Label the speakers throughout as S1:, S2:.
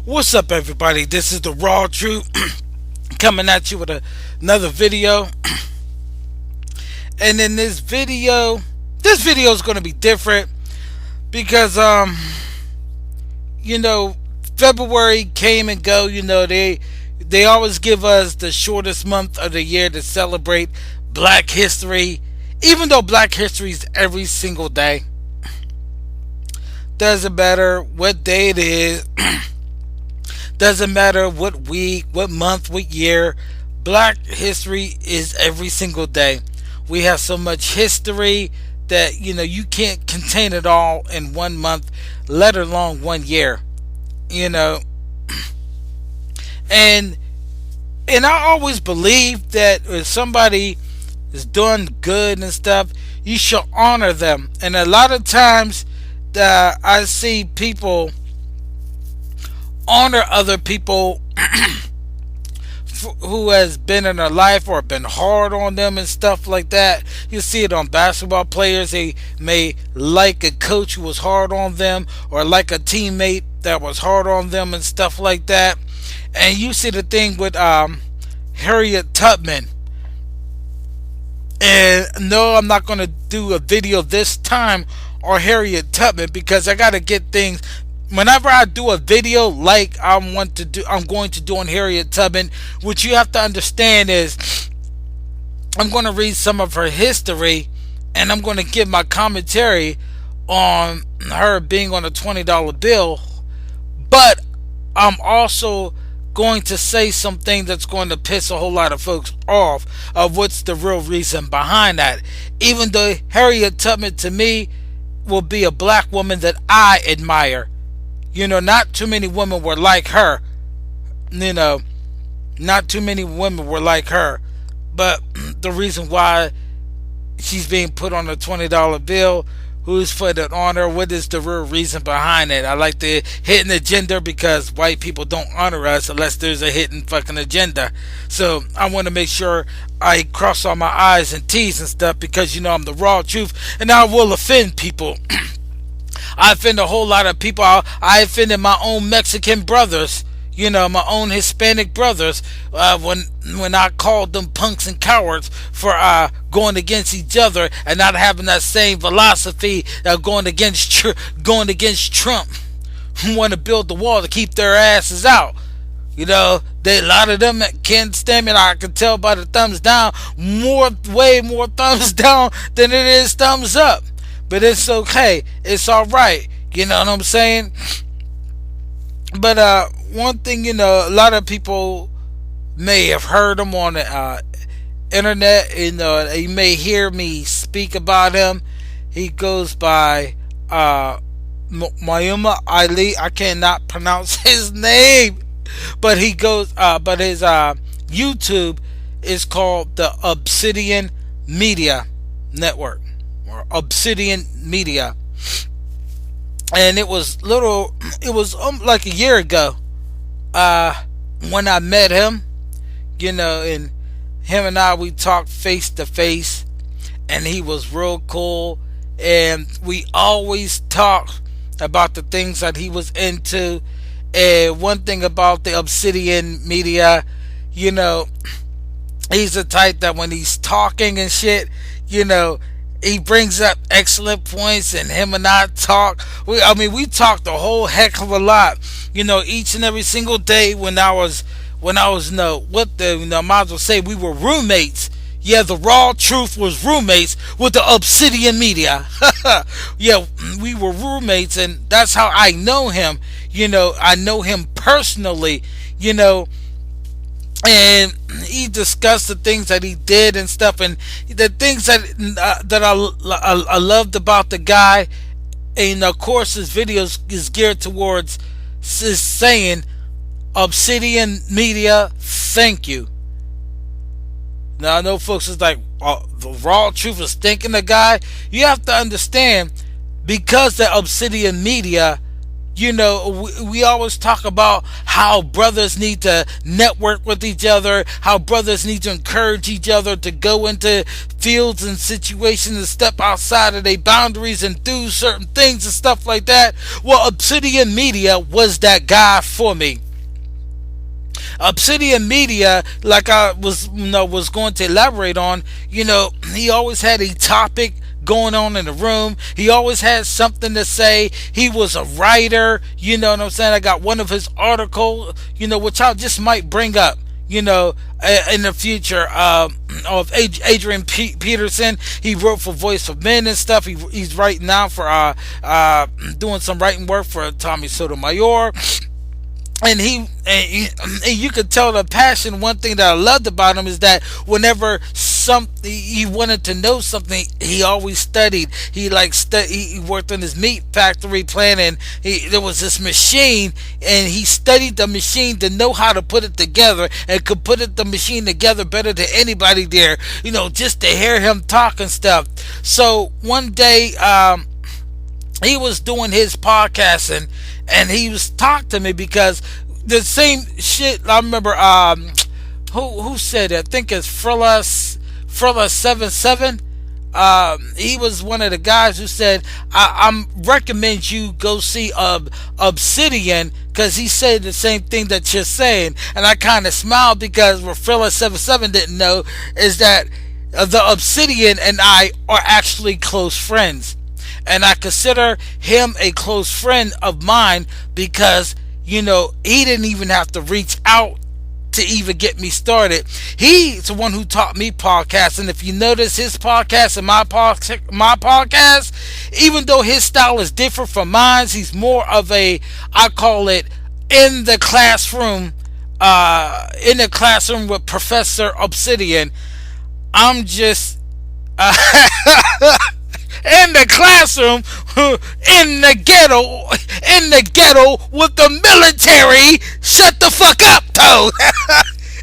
S1: What's up, everybody? This is the Raw Truth coming at you with another video. And in this video is going to be different because, you know, February came and go. They always give us the shortest month of the year to celebrate Black History, even though Black History is every single day. Doesn't matter what day it is. Doesn't matter what week, what month, what year. Black history is every single day. We have so much history that you can't contain it all in 1 month, let alone 1 year. You know, and I always believe that if somebody is doing good and stuff, you should honor them. And a lot of times, I see people honor other people who has been in their life or been hard on them and stuff like that. You see it on basketball players. They may like a coach who was hard on them, or like a teammate that was hard on them and stuff like that. And you see the thing with Harriet Tubman. And no, I'm not going to do a video this time on Harriet Tubman because I got to get things. Whenever I do a video like I'm going to do on Harriet Tubman, what you have to understand is I'm going to read some of her history, and I'm going to give my commentary on her being on a $20 bill. But I'm also going to say something that's going to piss a whole lot of folks off of what's the real reason behind that. Even though Harriet Tubman to me will be a black woman that I admire. Not too many women were like her. Not too many women were like her. But the reason why she's being put on a $20 bill, who's put it on her, what is the real reason behind it? I like the hidden agenda because white people don't honor us unless there's a hidden fucking agenda. So I want to make sure I cross all my I's and T's and stuff because I'm the raw truth, and I will offend people. I offend a whole lot of people. I offended my own Mexican brothers, my own Hispanic brothers, when I called them punks and cowards for going against each other and not having that same philosophy going against Trump, who want to build the wall to keep their asses out. A lot of them can't stand me. I can tell by the thumbs down, way more thumbs down than it is thumbs up. But it's okay. It's alright. You know what I'm saying? But one thing, a lot of people may have heard him on the internet. You may hear me speak about him. He goes by Mayuma Ali. I cannot pronounce his name. But he goes, but his YouTube is called the Obsidian Media Network, or Obsidian Media. And it was like a year ago when I met him, and him and we talked face to face, and he was real cool, and we always talked about the things that he was into. And one thing about the Obsidian Media, he's the type that when he's talking and shit, he brings up excellent points, and him and I talk. We talked a whole heck of a lot, each and every single day when I was might as well say we were roommates. Yeah, the raw truth was roommates with the Obsidian Media. Yeah, we were roommates, and that's how I know him. I know him personally, and he discussed the things that he did and stuff, and the things that I loved about the guy. And of course, his videos is geared towards saying, Obsidian Media, thank you. Now I know folks is like, the raw truth is thanking the guy. You have to understand, because the Obsidian Media, we always talk about how brothers need to network with each other, how brothers need to encourage each other to go into fields and situations and step outside of their boundaries and do certain things and stuff like that. Well, Obsidian Media was that guy for me. Obsidian Media, like I was going to elaborate on, he always had a topic going on in the room. He always had something to say. He was a writer, you know what I'm saying? I got one of his articles, which I just might bring up, in the future, of Adrian Peterson. He wrote for Voice of Men and stuff. He's writing now for doing some writing work for Tommy Sotomayor. And you could tell the passion. One thing that I loved about him is that whenever he wanted to know something, he always studied. He worked in his meat factory plant, and there was this machine, and he studied the machine to know how to put it together, and could the machine together better than anybody there. Just to hear him talk and stuff. So one day, he was doing his podcasting, and he was talking to me because the same shit. I remember who said it? I think it's Frilla 77. He was one of the guys who said, I recommend you go see Obsidian, because he said the same thing that you're saying. And I kind of smiled, because what Frilla 77 didn't know is that the Obsidian and I are actually close friends. And I consider him a close friend of mine because, he didn't even have to reach out to even get me started. He's the one who taught me podcasting. If you notice his podcast and my podcast, even though his style is different from mine, he's more of I call it in the classroom with Professor Obsidian. I'm just in the classroom, in the ghetto with the military. Shut the fuck up, though.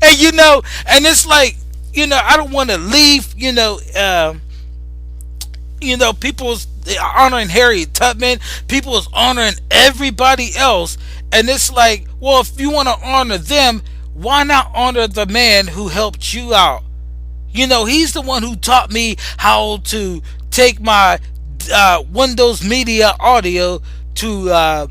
S1: And it's like, I don't want to leave, people's honoring Harriet Tubman, people's honoring everybody else. And it's like, well, if you want to honor them, why not honor the man who helped you out? He's the one who taught me how to take my Windows Media Audio to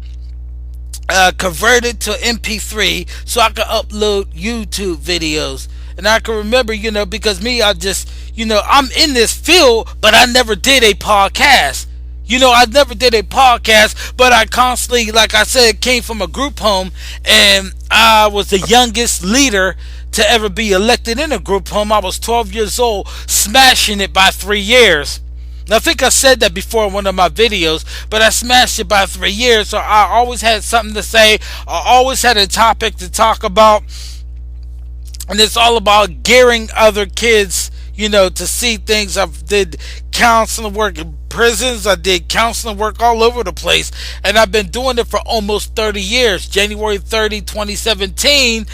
S1: convert it to MP3 so I could upload YouTube videos. And I can remember, because me, I just, I'm in this field, but I never did a podcast. I never did a podcast, but I constantly, like I said, came from a group home, and I was the youngest leader to ever be elected in a group home. I was 12 years old, smashing it by 3 years. Now, I think I said that before in one of my videos, but I smashed it by 3 years, so I always had something to say. I always had a topic to talk about, and it's all about gearing other kids, to see things. I did counseling work in prisons. I did counseling work all over the place, and I've been doing it for almost 30 years. January 30, 2017,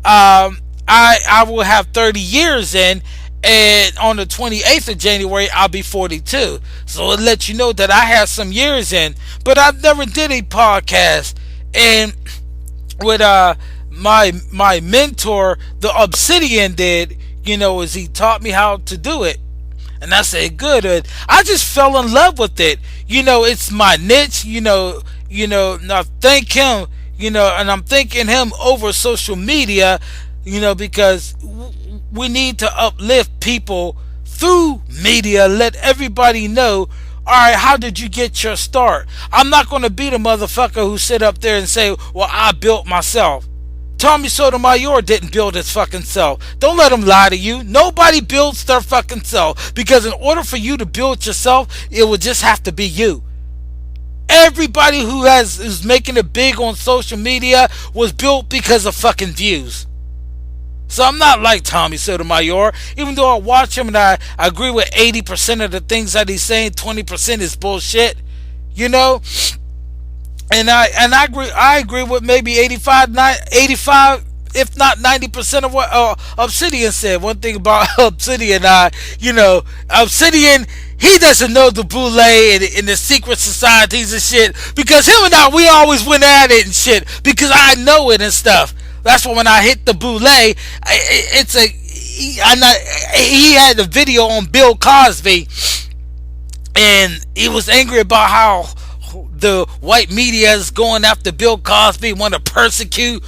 S1: I will have 30 years in, and on the 28th of January, I'll be 42. So it lets you know that I have some years in, but I've never did a podcast. And with my mentor, the Obsidian, did, is he taught me how to do it. And I said, good. I just fell in love with it. It's my niche, now thank him, and I'm thanking him over social media, because we need to uplift people through media. Let everybody know, alright, how did you get your start? I'm not going to be the motherfucker who sit up there and say, well, I built myself. Tommy Sotomayor didn't build his fucking self. Don't let him lie to you. Nobody builds their fucking self, because in order for you to build yourself, it would just have to be you. Everybody who's making it big on social media was built because of fucking views. So I'm not like Tommy Sotomayor, even though I watch him and I agree with 80% of the things that he's saying. 20% is bullshit, And I agree with maybe 85, if not 90% of what Obsidian said. One thing about Obsidian, Obsidian, He doesn't know the boule and the secret societies and shit. Because him and I, we always went at it and shit. Because I know it and stuff. That's why when I hit the boule, it's a he had a video on Bill Cosby, and he was angry about how the white media is going after Bill Cosby, want to persecute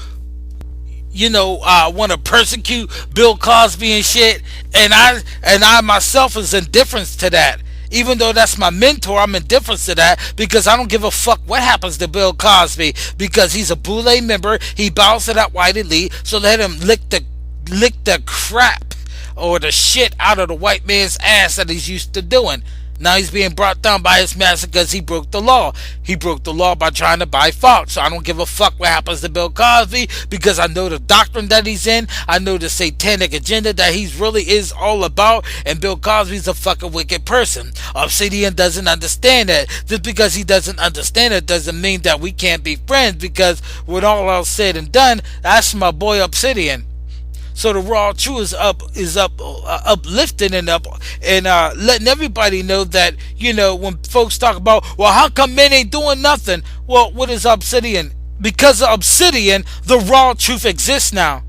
S1: Bill Cosby and shit. And I myself is indifferent to that. Even though that's my mentor, I'm indifferent to that because I don't give a fuck what happens to Bill Cosby because he's a boule member. He bows to that white elite, so let him lick the crap or the shit out of the white man's ass that he's used to doing. Now he's being brought down by his master because he broke the law. He broke the law by trying to buy Fox. So I don't give a fuck what happens to Bill Cosby because I know the doctrine that he's in. I know the satanic agenda that he's really is all about. And Bill Cosby's a fucking wicked person. Obsidian doesn't understand that. Just because he doesn't understand it doesn't mean that we can't be friends, because when all else said and done, that's my boy Obsidian. So the raw truth is uplifting and letting everybody know that, when folks talk about, well, how come men ain't doing nothing? Well, what is Obsidian? Because of Obsidian, the raw truth exists now.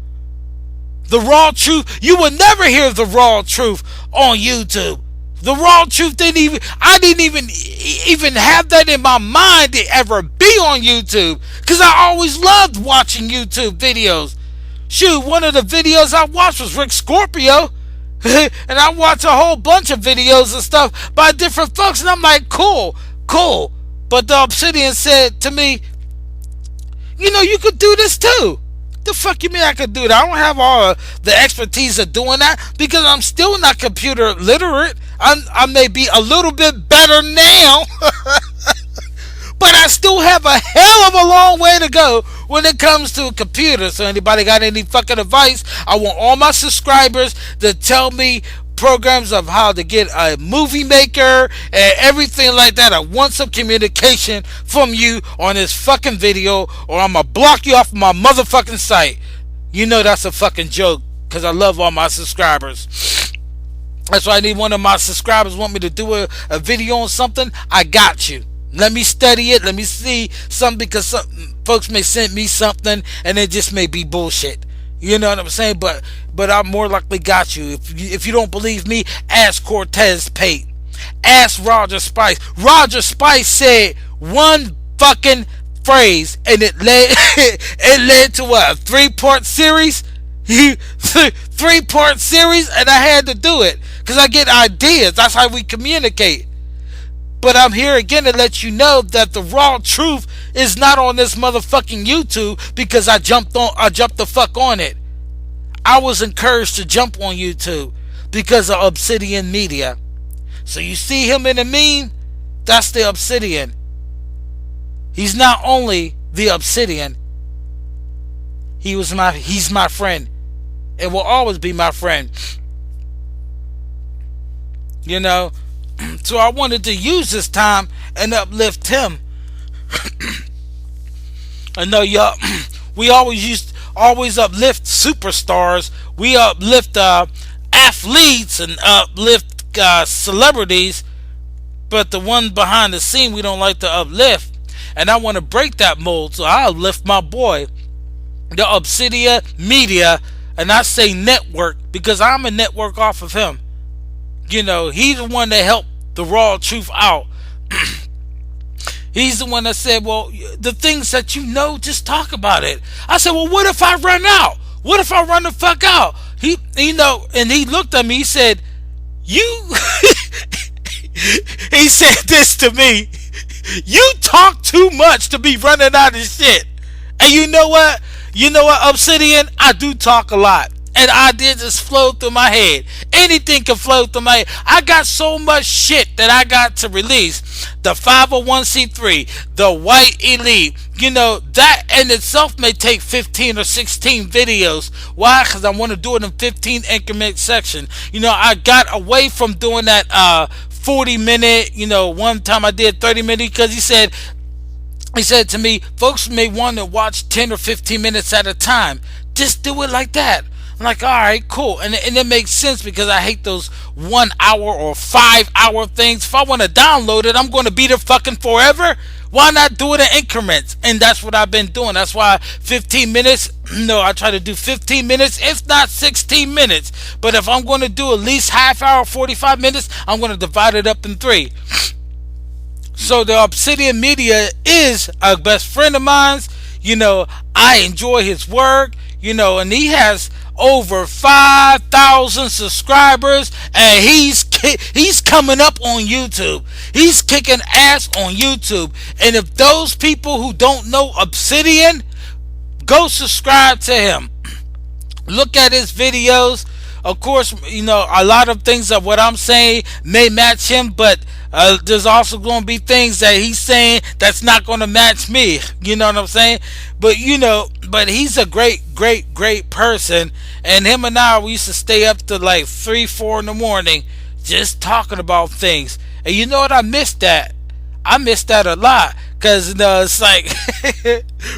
S1: The raw truth, you will never hear the raw truth on YouTube. The raw truth I didn't even have that in my mind to ever be on YouTube, because I always loved watching YouTube videos. Shoot, one of the videos I watched was Rick Scorpio. And I watched a whole bunch of videos and stuff by different folks, and I'm like, cool. But the Obsidian said to me, you could do this too. The fuck you mean I could do that? I don't have all the expertise of doing that because I'm still not computer literate. I may be a little bit better now. But I still have a hell of a long way to go when it comes to a computer. So anybody got any fucking advice? I want all my subscribers to tell me programs of how to get a movie maker and everything like that. I want some communication from you on this fucking video, or I'm gonna block you off my motherfucking site. That's a fucking joke, because I love all my subscribers. That's why I need one of my subscribers want me to do a video on something. I got you. Let me study it. Let me see something, because some folks may send me something and it just may be bullshit. You know what I'm saying? But I more likely got you. If you don't believe me, ask Cortez Pate. Ask Roger Spice. Roger Spice said one fucking phrase, and it led to what? A 3-part series? 3-part series, and I had to do it because I get ideas. That's how we communicate. But I'm here again to let you know that the raw truth is not on this motherfucking YouTube because I jumped the fuck on it. I was encouraged to jump on YouTube because of Obsidian Media. So you see him in the meme? That's the Obsidian. He's not only the Obsidian, he's my friend, and will always be my friend. So I wanted to use this time and uplift him. I know y'all. We always uplift superstars. We uplift athletes and uplift celebrities, but the one behind the scene we don't like to uplift. And I want to break that mold, so I uplift my boy, the Obsidian Media, and I say network because I'm a network off of him. He's the one that helped the raw truth out. He's the one that said, well, the things that just talk about it. I said, well, what if I run out? What if I run the fuck out? And he looked at me, he said, he said this to me, you talk too much to be running out of shit. And you know what, Obsidian, I do talk a lot. And ideas just flow through my head. Anything can flow through my head. I got so much shit that I got to release. The 501c3, the white elite. That in itself may take 15 or 16 videos. Why? Because I want to do it in 15 increment section. I got away from doing that 40-minute. One time I did 30 minutes because he said to me, folks may want to watch 10 or 15 minutes at a time. Just do it like that. I'm like, all right, cool, and it makes sense because I hate those 1 hour or 5 hour things. If I want to download it, I'm going to be there fucking forever. Why not do it in increments? And that's what I've been doing. That's why 15 minutes. No, I try to do 15 minutes, if not 16 minutes. But if I'm going to do at least half hour, 45 minutes, I'm going to divide it up in three. So the Obsidian Media is a best friend of mine's. I enjoy his work. And he has over 5,000 subscribers, and he's coming up on YouTube. He's kicking ass on YouTube. And if those people who don't know Obsidian, go subscribe to him. Look at his videos. Of course, a lot of things of what I'm saying may match him, but there's also going to be things that he's saying that's not going to match me. You know what I'm saying? But he's a great person. And him and I, we used to stay up to like 3, 4 in the morning just talking about things. And you know what? I missed that. I miss that a lot. Because, it's like,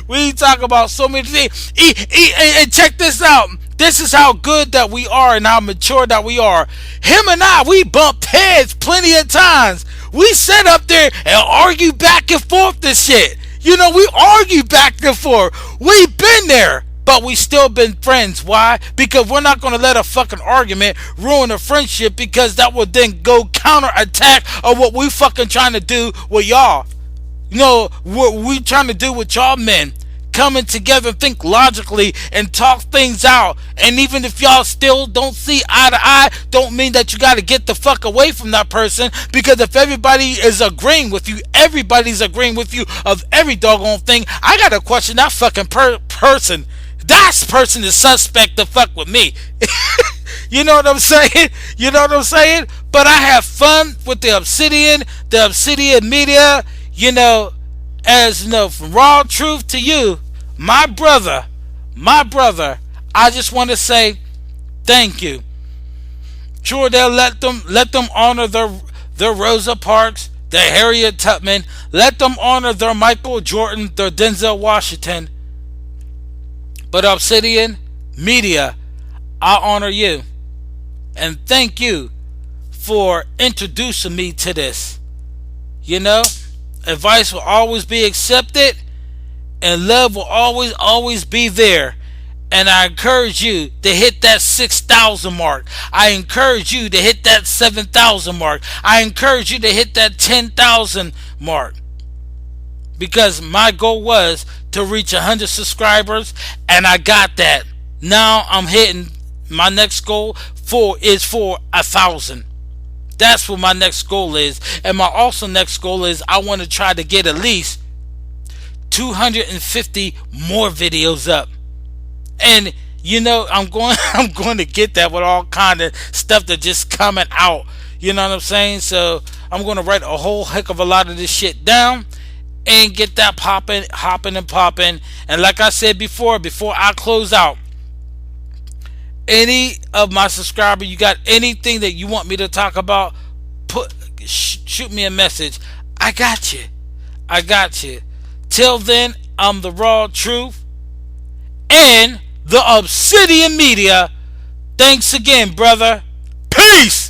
S1: we talk about so many things. And check this out. This is how good that we are and how mature that we are. Him and I, we bumped heads plenty of times. We sit up there and argue back and forth this shit. We argue back and forth. We've been there. But we still been friends. Why? Because we're not going to let a fucking argument ruin a friendship, because that would then go counterattack of what we fucking trying to do with y'all. What we trying to do with y'all men. Coming together, think logically, and talk things out. And even if y'all still don't see eye to eye, don't mean that you got to get the fuck away from that person. Because if everybody is agreeing with you, everybody's agreeing with you of every doggone thing, I got to question that fucking person. That person is suspect to fuck with me. You know what I'm saying? You know what I'm saying? But I have fun with the Obsidian Media. As from raw truth to you, my brother, I just want to say thank you. Sure, they'll let them honor their Rosa Parks, their Harriet Tubman. Let them honor their Michael Jordan, their Denzel Washington. But Obsidian Media, I honor you. And thank you for introducing me to this. Advice will always be accepted, and love will always be there. And I encourage you to hit that 6,000 mark. I encourage you to hit that 7,000 mark. I encourage you to hit that 10,000 mark. Because my goal was to reach 100 subscribers, and I got that. Now I'm hitting my next goal is for 1,000. That's what my next goal is. And my also next goal is I want to try to get at least 250 more videos up. And I'm going to get that with all kind of stuff that just coming out. You know what I'm saying? So I'm going to write a whole heck of a lot of this shit down and get that hopping and popping. And like I said before I close out, any of my subscribers, you got anything that you want me to talk about, shoot me a message. I got you. Till then, I'm the Raw Truth and the Obsidian Media. Thanks again, brother. Peace.